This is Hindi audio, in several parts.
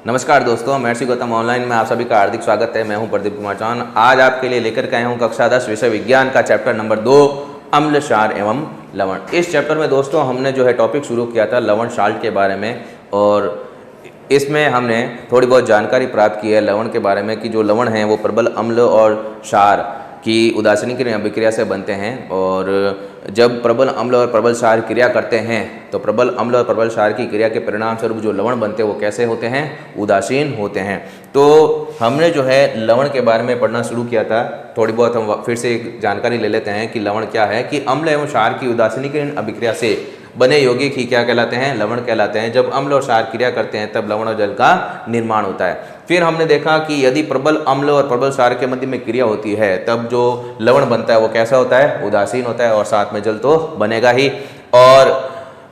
नमस्कार दोस्तों, महर्षि गौतम ऑनलाइन में आप सभी का हार्दिक स्वागत है। मैं हूं प्रदीप कुमार चौहान। आज आपके लिए लेकर के आया हूं कक्षा 10 विषय विज्ञान का चैप्टर नंबर 2 अम्ल, क्षार एवं लवण। इस चैप्टर में दोस्तों हमने जो है टॉपिक शुरू किया था लवण साल्ट के बारे में, और इसमें हमने थोड़ी बहुत जानकारी प्राप्त की है लवण के बारे में कि जो लवण हैं वो प्रबल अम्ल और क्षार की उदासीनीकरण अभिक्रिया से बनते हैं। और जब प्रबल अम्ल और प्रबल क्षार क्रिया करते हैं तो प्रबल अम्ल और प्रबल क्षार की क्रिया के परिणाम स्वरूप जो लवण बनते हैं वो कैसे होते हैं? उदासीन होते हैं। तो हमने जो है लवण के बारे में पढ़ना शुरू किया था। थोड़ी बहुत हम फिर से एक जानकारी ले लेते हैं कि लवण क्या है। कि अम्ल एवं क्षार की उदासीनीकरण अभिक्रिया से बने यौगिक ही क्या कहलाते हैं? लवण कहलाते हैं। जब अम्ल और क्षार क्रिया करते हैं तब लवण और जल का निर्माण होता है। फिर हमने देखा कि यदि प्रबल अम्ल और प्रबल क्षार के मध्य में क्रिया होती है तब जो लवण बनता है वो कैसा होता है? उदासीन होता है, और साथ में जल तो बनेगा ही। और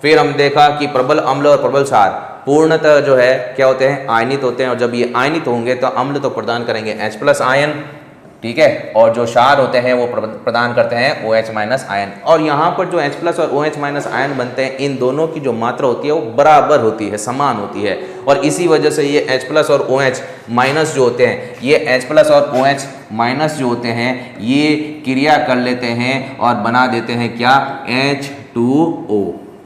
फिर हम देखा कि प्रबल अम्ल और प्रबल क्षार पूर्णतः जो है क्या होते हैं? आयनित होते हैं। और जब ये आयनित होंगे तो अम्ल तो प्रदान करेंगे H+ आयन, ठीक है, और जो क्षार होते हैं वो प्रदान करते हैं OH- आयन। और यहाँ पर जो H+ और OH- आयन बनते हैं, इन दोनों की जो मात्रा होती है वो बराबर होती है, समान होती है। और इसी वजह से ये H+ और OH- जो होते हैं, ये H+ और OH- जो होते हैं ये क्रिया कर लेते हैं और बना देते हैं क्या? H2O।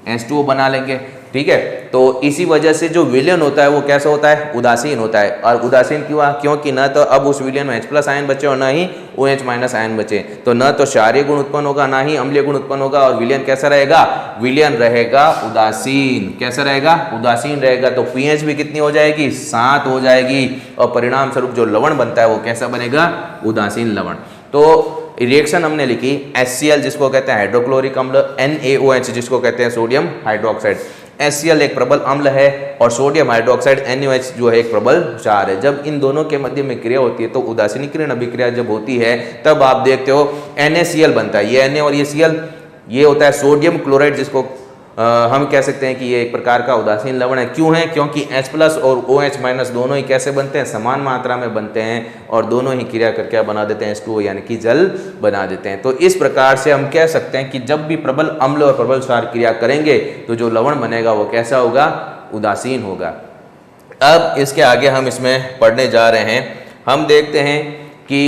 H2O बना लेंगे, ठीक है। तो इसी वजह से जो विलयन होता है वो कैसा होता है? उदासीन होता है। और उदासीन क्यों हुआ? क्योंकि न तो अब उस विलयन में H+ आयन बचे और न ही OH- आयन बचे। तो न तो क्षारीय गुण उत्पन्न होगा ना ही अम्लीय गुण उत्पन्न होगा। और विलयन कैसा रहेगा? विलयन रहेगा उदासीन। कैसा रहेगा? उदासीन रहेगा। तो pH भी कितनी हो जाएगी? 7 हो जाएगी। और परिणाम स्वरूप जो लवण बनता है वो कैसा बनेगा? उदासीन लवण। तो रिएक्शन हमने लिखी HCl जिसको कहते हैं हाइड्रोक्लोरिक अम्ल, NaOH जिसको कहते हैं सोडियम हाइड्रोक्साइड। HCl एक प्रबल अम्ल है और सोडियम हाइड्रोक्साइड NaOH जो है एक प्रबल क्षार है। जब इन दोनों के मध्य में क्रिया होती है तो उदासीनीकरण अभिक्रिया जब होती है तब आप देखते हो NaCl बनता है। ये Na और ये Cl ये होता है सोडियम क्लोराइड, जिसको हम कह सकते हैं कि ये एक प्रकार का उदासीन लवण है। क्यों है? क्योंकि H+ और OH- दोनों ही कैसे बनते हैं? समान मात्रा में बनते हैं और दोनों ही क्रिया करके क्या बना देते हैं? H2O यानी कि जल बना देते हैं। तो इस प्रकार से हम कह सकते हैं कि जब भी प्रबल अम्ल और प्रबल क्षार क्रिया करेंगे तो जो लवण बनेगा वो कैसा होगा? उदासीन होगा। अब इसके आगे हम इसमें पढ़ने जा रहे हैं। हम देखते हैं कि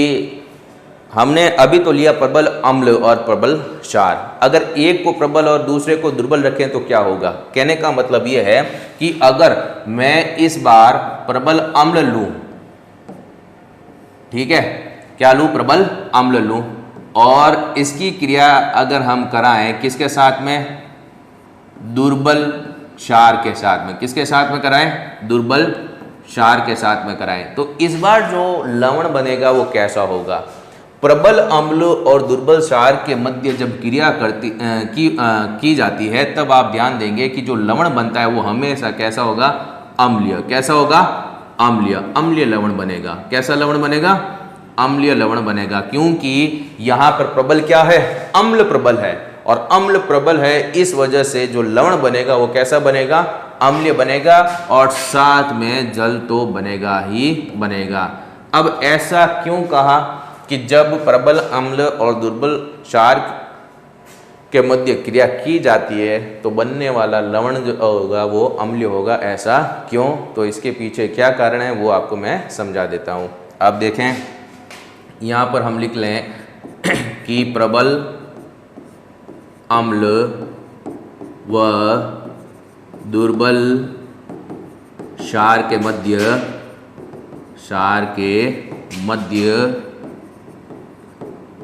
हमने अभी तो लिया प्रबल अम्ल और प्रबल क्षार। अगर एक को प्रबल और दूसरे को दुर्बल रखें तो क्या होगा? कहने का मतलब यह है कि अगर मैं इस बार प्रबल अम्ल लूं, ठीक है, क्या लूं? प्रबल अम्ल लूं, और इसकी क्रिया अगर हम कराएं किसके साथ में? दुर्बल क्षार के साथ में। किसके साथ में कराएं? दुर्बल क्षार के साथ में कराएं। तो इस बार जो लवण बनेगा वो कैसा होगा? प्रबल अम्ल और दुर्बल क्षार के मध्य जब क्रिया की जाती है तब आप ध्यान देंगे कि जो लवण बनता है वो हमेशा कैसा होगा? अम्लीय। कैसा होगा? अम्लीय। अम्लीय लवण बनेगा। कैसा लवण बनेगा? अम्लीय लवण बनेगा। क्योंकि यहाँ पर प्रबल क्या है? अम्ल प्रबल है, और अम्ल प्रबल है, इस वजह से जो लवण बनेगा वो कैसा बनेगा? अम्लीय बनेगा, और साथ में जल तो बनेगा ही बनेगा। अब ऐसा क्यों कहा कि जब प्रबल अम्ल और दुर्बल क्षार के मध्य क्रिया की जाती है तो बनने वाला लवण जो होगा वो अम्लीय होगा? ऐसा क्यों? तो इसके पीछे क्या कारण है वो आपको मैं समझा देता हूँ। आप देखें, यहाँ पर हम लिख लें कि प्रबल अम्ल व दुर्बल क्षार के मध्य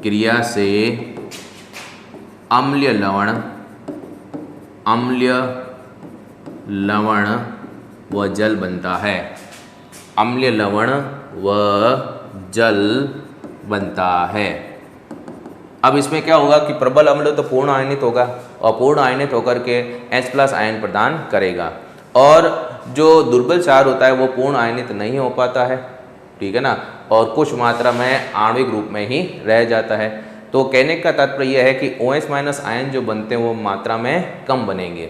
क्रिया से अम्लीय लवण व जल बनता है। अम्लीय लवण व जल बनता है। अब इसमें क्या होगा कि प्रबल अम्ल तो पूर्ण आयनित होगा, और पूर्ण आयनित होकर के H+ आयन प्रदान करेगा, और जो दुर्बल क्षार होता है वो पूर्ण आयनित नहीं हो पाता है, ठीक है ना, और कुछ मात्रा में आणविक रूप में ही रह जाता है। तो कहने का तात्पर्य यह है कि OH- आयन जो बनते हैं वो मात्रा में कम बनेंगे।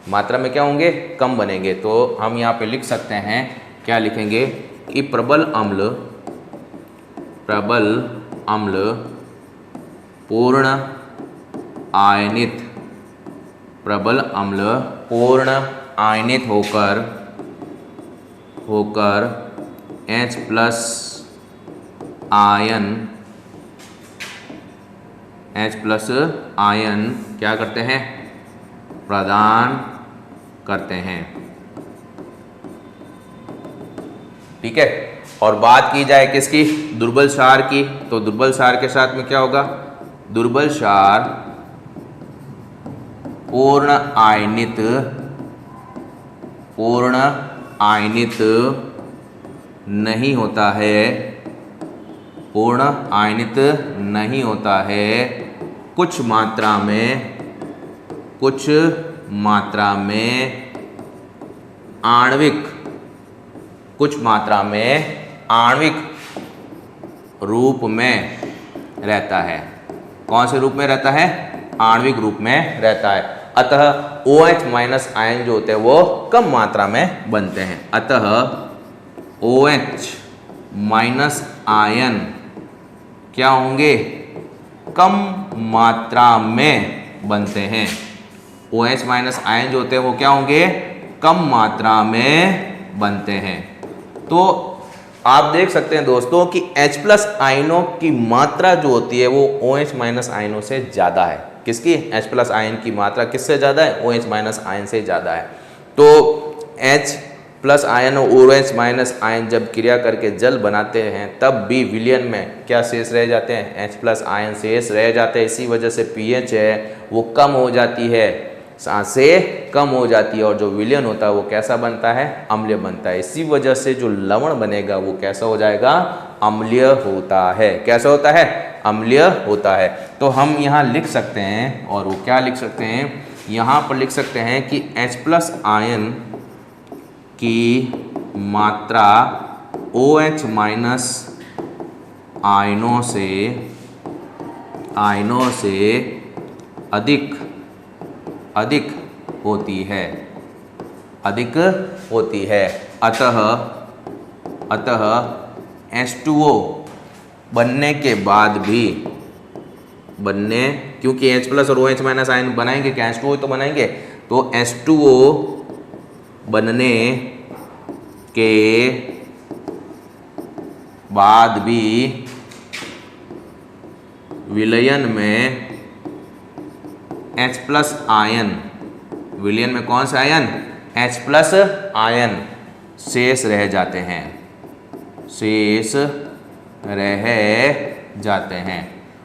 मात्रा में क्या होंगे? कम बनेंगे। तो हम यहाँ पे लिख सकते हैं, क्या लिखेंगे कि प्रबल अम्ल पूर्ण आयनित, प्रबल अम्ल पूर्ण आयनित होकर होकर H प्लस आयन क्या करते हैं, प्रदान करते हैं। ठीक है, और बात की जाए किसकी, दुर्बल क्षार की, तो दुर्बल क्षार के साथ में क्या होगा, दुर्बल क्षार पूर्ण आयनित नहीं होता है, पूर्ण आयनित नहीं होता है, कुछ मात्रा में आणविक रूप में रहता है। कौन से रूप में रहता है, आणविक रूप में रहता है। अतः OH माइनस आयन जो होते हैं वो कम मात्रा में बनते हैं। अतः OH माइनस आयन क्या होंगे, कम मात्रा में बनते हैं। OH माइनस आयन जो होते हैं वो क्या होंगे, कम मात्रा में बनते हैं। तो आप देख सकते हैं दोस्तों कि H प्लस आयनों की मात्रा जो होती है वो OH माइनस आयनों से ज़्यादा है। किसकी, H प्लस आयन की मात्रा किससे ज़्यादा है, OH माइनस आयन से ज़्यादा है। तो H प्लस आयन और OH माइनस आयन जब क्रिया करके जल बनाते हैं तब भी विलयन में क्या शेष रह जाते हैं, H प्लस आयन शेष रह जाते हैं। इसी वजह से pH है वो कम हो जाती है, से कम हो जाती है, और जो विलयन होता है वो कैसा बनता है, अम्लीय बनता है। इसी वजह से जो लवण बनेगा वो कैसा हो जाएगा, अम्लीय होता है। कैसा होता है, अम्लीय होता है। तो हम यहाँ लिख सकते हैं, और वो क्या लिख सकते हैं, यहाँ पर लिख सकते हैं कि H प्लस आयन की मात्रा OH माइनस आयनों से अधिक होती है, अतः H2O बनने के बाद भी क्योंकि H प्लस और OH माइनस आयन बनाएंगे क्या, H2O तो बनाएंगे, तो H2O बनने के बाद भी विलयन में H प्लस आयन, विलयन में कौन सा आयन, H प्लस आयन शेष रह जाते हैं।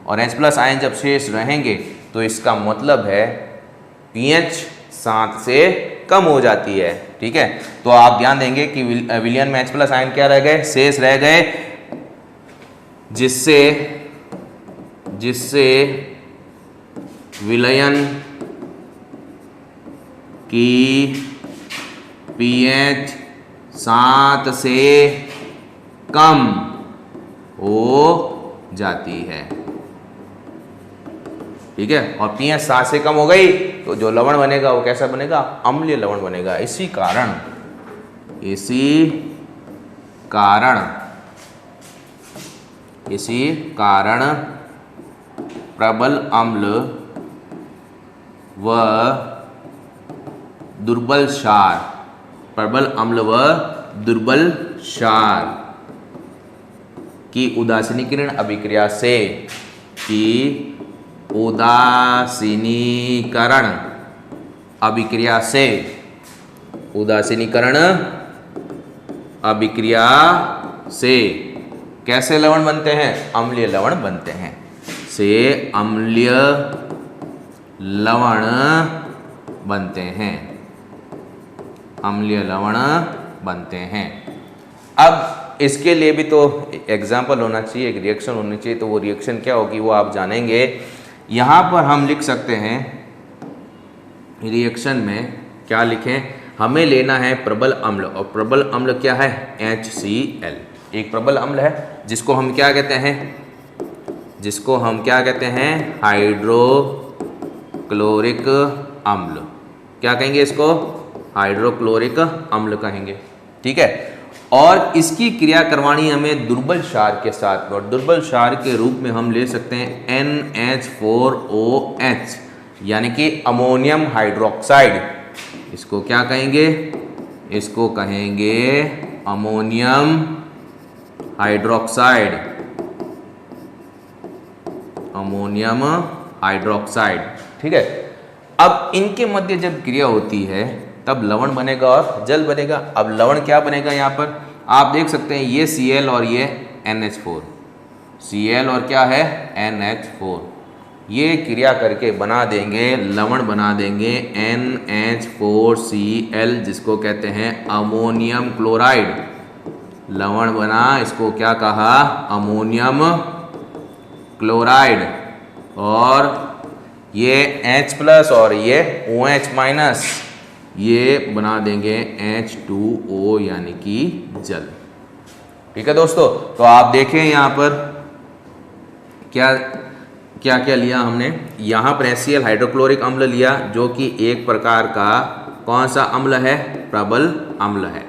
और H प्लस आयन जब शेष रहेंगे तो इसका मतलब है pH 7 से कम हो जाती है। ठीक है, तो आप ध्यान देंगे कि विलयन में H प्लस आयन क्या रह गए, शेष रह गए, जिससे विलयन की pH 7 से कम हो जाती है। ठीक है, और pH 7 से कम हो गई तो जो लवण बनेगा वो कैसा बनेगा, अम्लीय लवण बनेगा। इसी कारण प्रबल अम्ल व दुर्बल क्षार की उदासीनीकरण अभिक्रिया से कैसे लवण बनते हैं, अम्लीय लवण बनते हैं, अम्लीय लवण बनते हैं। अब इसके लिए भी तो एग्जाम्पल होना चाहिए, एक रिएक्शन होनी चाहिए। तो वो रिएक्शन क्या होगी वो आप जानेंगे। यहाँ पर हम लिख सकते हैं, रिएक्शन में क्या लिखें, हमें लेना है प्रबल अम्ल, और प्रबल अम्ल क्या है, HCl। एक प्रबल अम्ल है जिसको हम क्या कहते हैं, हाइड्रोक्लोरिक अम्ल। क्या कहेंगे इसको, हाइड्रोक्लोरिक अम्ल कहेंगे। ठीक है, और इसकी क्रिया करवानी हमें दुर्बल क्षार के साथ, और दुर्बल क्षार के रूप में हम ले सकते हैं NH4OH, यानी कि अमोनियम हाइड्रोक्साइड। इसको क्या कहेंगे, इसको कहेंगे अमोनियम हाइड्रोक्साइड, अमोनियम हाइड्रोक्साइड। ठीक है, अब इनके मध्य जब क्रिया होती है तब लवण बनेगा और जल बनेगा। अब लवण क्या बनेगा, यहाँ पर आप देख सकते हैं ये Cl और ये NH4, Cl और क्या है NH4, ये क्रिया करके बना देंगे लवण, बना देंगे NH4Cl, जिसको कहते हैं अमोनियम क्लोराइड। लवण बना, इसको क्या कहा, अमोनियम क्लोराइड। और ये H+ और ये OH-, ये बना देंगे H2O यानी कि जल। ठीक है दोस्तों, तो आप देखें यहाँ पर क्या क्या क्या लिया हमने। यहाँ पर HCl हाइड्रोक्लोरिक अम्ल लिया, जो कि एक प्रकार का कौन सा अम्ल है, प्रबल अम्ल है।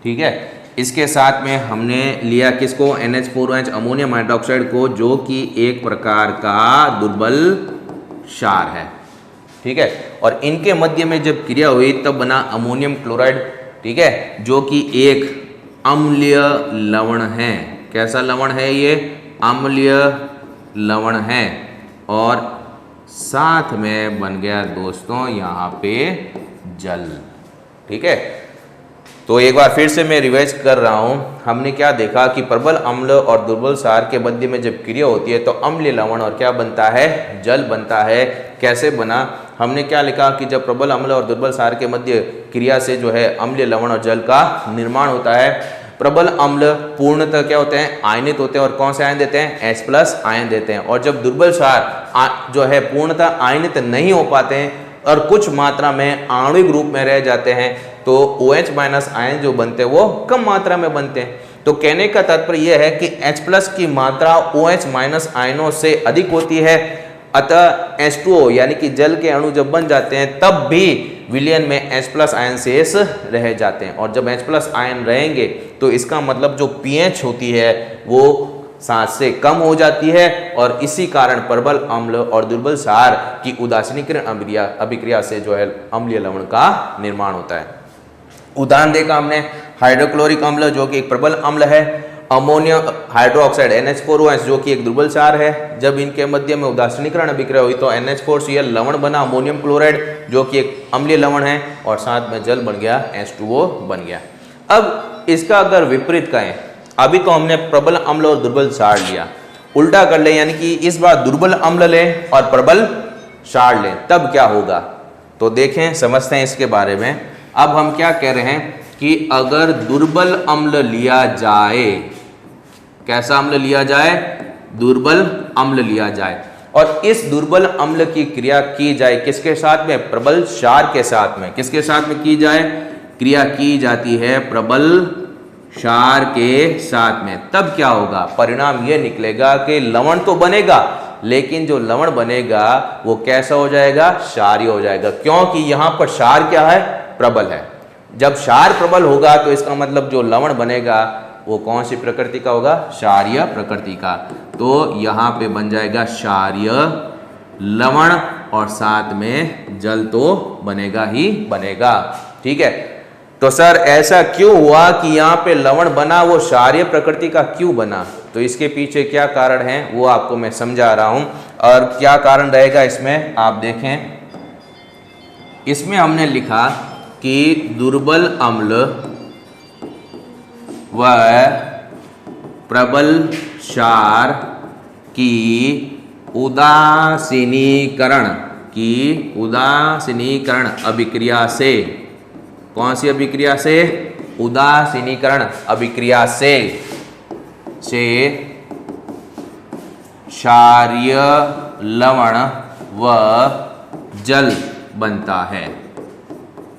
ठीक है, इसके साथ में हमने लिया किसको, NH4OH अमोनियम हाइड्रोक्साइड को, जो कि एक प्रकार का दुर्बल क्षार है। ठीक है, और इनके मध्य में जब क्रिया हुई तब बना अमोनियम क्लोराइड। ठीक है, जो कि एक अम्लीय लवण है। कैसा लवण है ये, अम्लीय लवण है। और साथ में बन गया दोस्तों यहाँ पे जल। ठीक है, तो एक बार फिर से मैं रिवाइज कर रहा हूँ। हमने क्या देखा कि प्रबल अम्ल और दुर्बल क्षार के मध्य में जब क्रिया होती है तो अम्लीय लवण और क्या बनता है, जल बनता है। कैसे बना, हमने क्या लिखा कि जब प्रबल अम्ल और दुर्बल क्षार के मध्य क्रिया से जो है अम्लीय लवण और जल का निर्माण होता है। प्रबल अम्ल पूर्णतः क्या होते हैं, आयनित होते हैं और कौन से आयन देते हैं, H+ आयन देते हैं। और जब दुर्बल क्षार जो है पूर्णतः आयनित नहीं हो पाते हैं और कुछ मात्रा में आणविक रूप में रह जाते हैं, तो OH- आयन जो बनते हैं वो कम मात्रा में बनते हैं। तो कहने का तात्पर्य यह है कि H+ की मात्रा OH- आयनों से अधिक होती है, अतः H2O यानी कि जल के अणु जब बन जाते हैं तब भी विलयन में H+ आयन शेष रह जाते हैं। और जब H+ आयन रहेंगे तो इसका मतलब जो pH होती है वो 7 से कम हो जाती है, और इसी कारण प्रबल अम्ल और दुर्बल क्षार की उदासीनीकरण अभिक्रिया से जो है अम्लीय लवण का निर्माण होता है। उदाहरण देखा हमने, हाइड्रोक्लोरिक अम्ल जो कि एक प्रबल अम्ल है, अमोनियम हाइड्रोक्साइड NH4OH जो कि एक दुर्बल क्षार है। जब इनके मध्य में उदासीनीकरण अभिक्रिया हुई तो NH4Cl लवण बना, अमोनियम क्लोराइड जो कि एक अम्लीय लवण है, और साथ में जल बन गया, H2O बन गया। अब इसका अगर विपरीत कहें, अभी तो हमने प्रबल अम्ल और दुर्बल क्षार लिया, उल्टा कर ले, यानी कि इस बार दुर्बल अम्ल लें और प्रबल क्षार लें, तब क्या होगा। तो देखें, समझते हैं इसके बारे में। अब हम क्या कह रहे हैं कि अगर दुर्बल अम्ल लिया जाए, कैसा अम्ल लिया जाए, दुर्बल अम्ल लिया जाए, और इस दुर्बल अम्ल की क्रिया की जाए किसके साथ में, प्रबल क्षार के साथ में। किसके साथ में की जाए, क्रिया की जाती है प्रबल क्षार के साथ में, तब क्या होगा, परिणाम यह निकलेगा कि लवण तो बनेगा, लेकिन जो लवण बनेगा वो कैसा हो जाएगा, क्षारीय हो जाएगा। क्योंकि यहां पर क्षार क्या है, प्रबल है। जब क्षार प्रबल होगा तो इसका मतलब जो लवण बनेगा वो कौन सी प्रकृति का होगा, क्षारीय प्रकृति का। तो यहाँ पे बन जाएगा क्षारीय लवण, और साथ में जल तो बनेगा ही बनेगा। ठीक है, तो सर ऐसा क्यों हुआ कि यहाँ पे लवण बना, वो क्षारीय प्रकृति का क्यों बना, तो इसके पीछे क्या कारण है वो आपको मैं समझा रहा हूं। और क्या कारण रहेगा इसमें, आप देखें। इसमें हमने लिखा कि दुर्बल अम्ल व प्रबल क्षार की उदासीनीकरण अभिक्रिया से, कौन सी अभिक्रिया से, उदासीनीकरण अभिक्रिया से क्षारीय लवण व जल बनता है।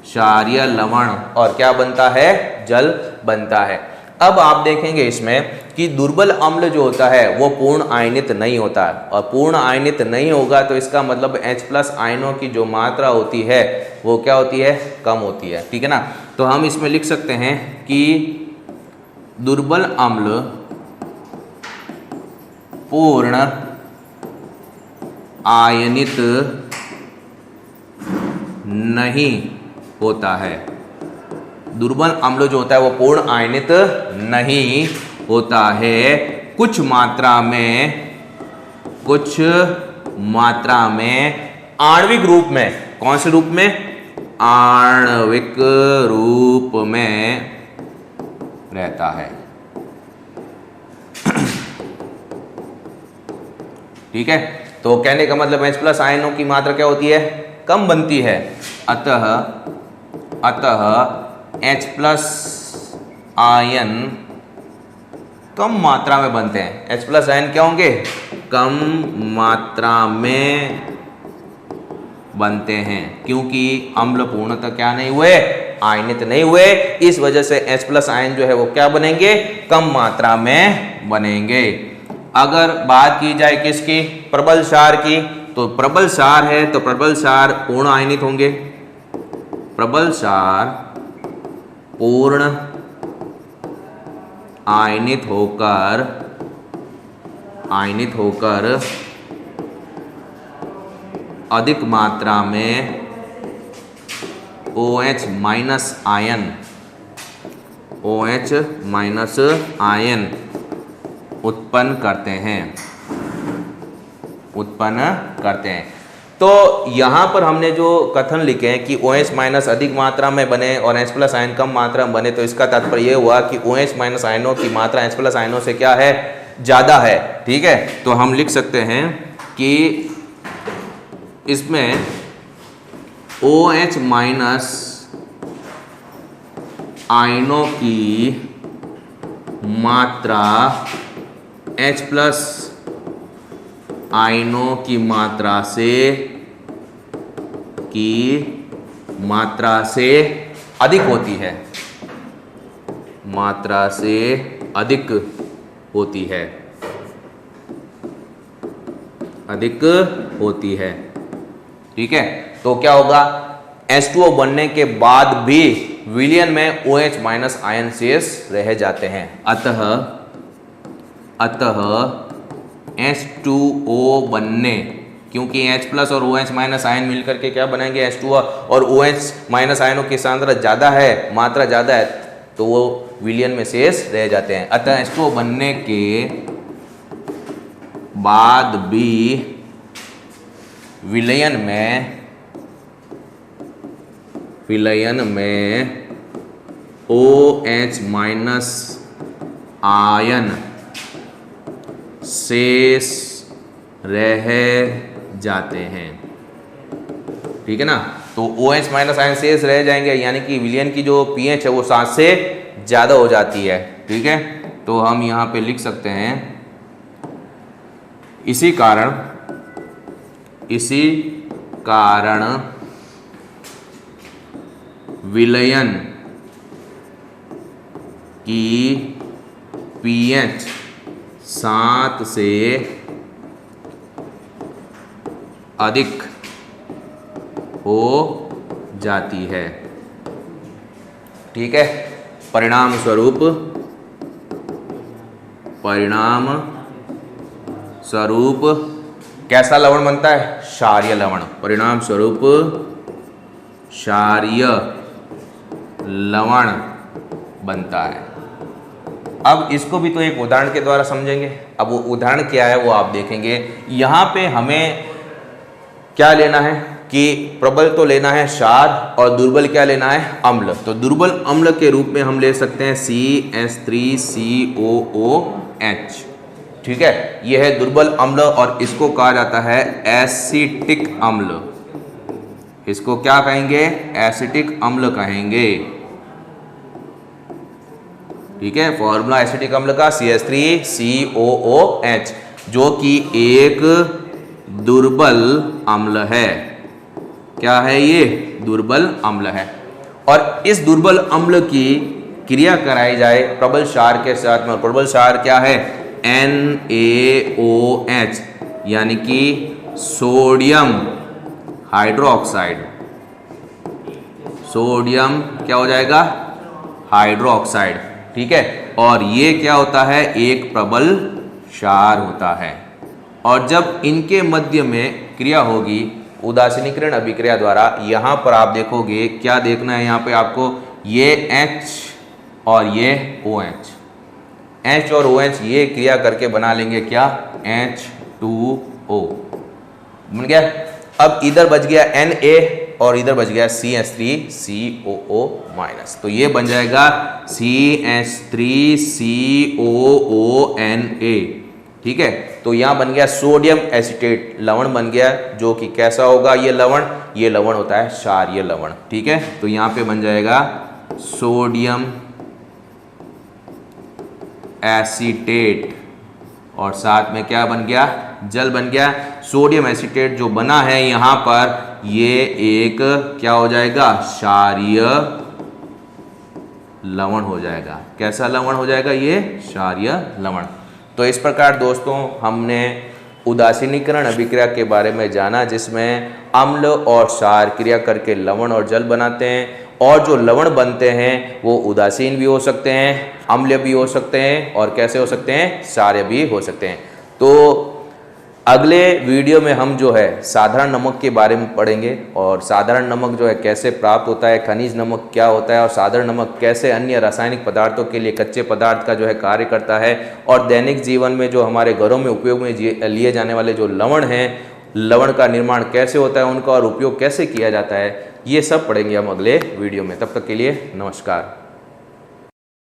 क्षारीय लवण और क्या बनता है, जल बनता है। अब आप देखेंगे इसमें कि दुर्बल अम्ल जो होता है वो पूर्ण आयनित नहीं होता है, और पूर्ण आयनित नहीं होगा तो इसका मतलब H+ आयनों की जो मात्रा होती है वो क्या होती है, कम होती है। ठीक है ना, तो हम इसमें लिख सकते हैं कि दुर्बल अम्ल पूर्ण आयनित नहीं होता है, दुर्बल अम्ल जो होता है वो पूर्ण आयनित नहीं होता है। कुछ मात्रा में आणविक रूप में, कौन से रूप में? आणविक रूप में रहता है। ठीक है, तो कहने का मतलब H+ आयनों की मात्रा क्या होती है? कम बनती है। अतः H+ आयन कम मात्रा में बनते हैं। H+ आयन क्या होंगे? कम मात्रा में बनते हैं, क्योंकि अम्ल पूर्णतः क्या नहीं हुए? आयनित नहीं हुए। इस वजह से H+ आयन जो है वो क्या बनेंगे? कम मात्रा में बनेंगे। अगर बात की जाए किसकी? प्रबल क्षार की, तो प्रबल क्षार है तो प्रबल क्षार पूर्ण आयनित होंगे। प्रबल क्षार पूर्ण आयनित होकर अधिक मात्रा में OH- आयन उत्पन्न करते हैं। तो यहाँ पर हमने जो कथन लिखे हैं कि OH- अधिक मात्रा में बने और H+ आयन कम मात्रा में बने, तो इसका तात्पर्य ये हुआ कि OH- आयनों की मात्रा H+ आयनों से क्या है? ज़्यादा है। ठीक है, तो हम लिख सकते हैं कि इसमें OH- आयनों की मात्रा H+ आयनों की मात्रा से अधिक होती है। अधिक होती है। ठीक है, तो क्या होगा? H2O बनने के बाद भी विलयन में OH- आयन शेष रह जाते हैं। अतः H2O बनने, क्योंकि H+ और OH- आयन मिलकर के क्या बनाएंगे? H2O, और OH- आयनों की सांद्रता ज़्यादा है, मात्रा ज़्यादा है, तो वो विलयन में शेष रह जाते हैं। अतः H2O बनने के बाद भी विलयन में OH- आयन शेष रह जाते हैं। ठीक है ना, तो OH- आयन शेष रह जाएंगे, यानी कि विलयन की जो pH है वो 7 से ज़्यादा हो जाती है। ठीक है, तो हम यहाँ पे लिख सकते हैं, इसी कारण विलयन की pH 7 से अधिक हो जाती है। ठीक है, परिणाम स्वरूप कैसा लवण बनता है? क्षारीय लवण। परिणाम स्वरूप क्षारीय लवण बनता है। अब इसको भी तो एक उदाहरण के द्वारा समझेंगे। अब वो उदाहरण क्या है वो आप देखेंगे। यहाँ पे हमें क्या लेना है कि प्रबल तो लेना है क्षार और दुर्बल क्या लेना है? अम्ल। तो दुर्बल अम्ल के रूप में हम ले सकते हैं CH3COOH। ठीक है, यह है दुर्बल अम्ल और इसको कहा जाता है एसिटिक अम्ल। इसको क्या कहेंगे? एसिटिक अम्ल कहेंगे। ठीक है, फॉर्मूला एसिटिक अम्ल का CH3COOH, जो कि एक दुर्बल अम्ल है। क्या है ये? दुर्बल अम्ल है। और इस दुर्बल अम्ल की क्रिया कराई जाए प्रबल क्षार के साथ में। प्रबल क्षार क्या है? NaOH, यानी कि सोडियम हाइड्रोक्साइड। सोडियम क्या हो जाएगा? हाइड्रोक्साइड। ठीक है, और ये क्या होता है? एक प्रबल क्षार होता है। और जब इनके मध्य में क्रिया होगी उदासीनीकरण अभिक्रिया द्वारा, यहाँ पर आप देखोगे, क्या देखना है यहाँ पे आपको ये H और ये OH, H और OH ये क्रिया करके बना लेंगे क्या, H2O बन गया। अब इधर बच गया Na और इधर बच गया CH3COO माइनस, तो ये बन जाएगा CH3COONA, ठीक है। तो यहाँ बन गया सोडियम एसीटेट, लवण बन गया, जो कि कैसा होगा ये लवण, ये लवण होता है क्षारीय लवण, ठीक है। तो यहाँ पे बन जाएगा सोडियम एसीटेट और साथ में क्या बन गया, जल बन गया। सोडियम एसीटेट जो बना है यहाँ पर, ये एक क्या हो जाएगा, क्षारीय लवण हो जाएगा। कैसा लवण हो जाएगा, ये क्षारीय लवण। तो इस प्रकार दोस्तों हमने उदासीनीकरण अभिक्रिया के बारे में जाना, जिसमें अम्ल और क्षार क्रिया करके लवण और जल बनाते हैं, और जो लवण बनते हैं वो उदासीन भी हो सकते हैं, अम्ल भी हो सकते हैं, और कैसे हो सकते हैं, क्षारीय भी हो सकते हैं। तो अगले वीडियो में हम जो है साधारण नमक के बारे में पढ़ेंगे, और साधारण नमक जो है कैसे प्राप्त होता है, खनिज नमक क्या होता है, और साधारण नमक कैसे अन्य रासायनिक पदार्थों के लिए कच्चे पदार्थ का जो है कार्य करता है, और दैनिक जीवन में जो हमारे घरों में उपयोग में लिए जाने वाले जो लवण हैं, लवण का निर्माण कैसे होता है, उनका और उपयोग कैसे किया जाता है, ये सब पढ़ेंगे हम अगले वीडियो में। तब तक के लिए नमस्कार।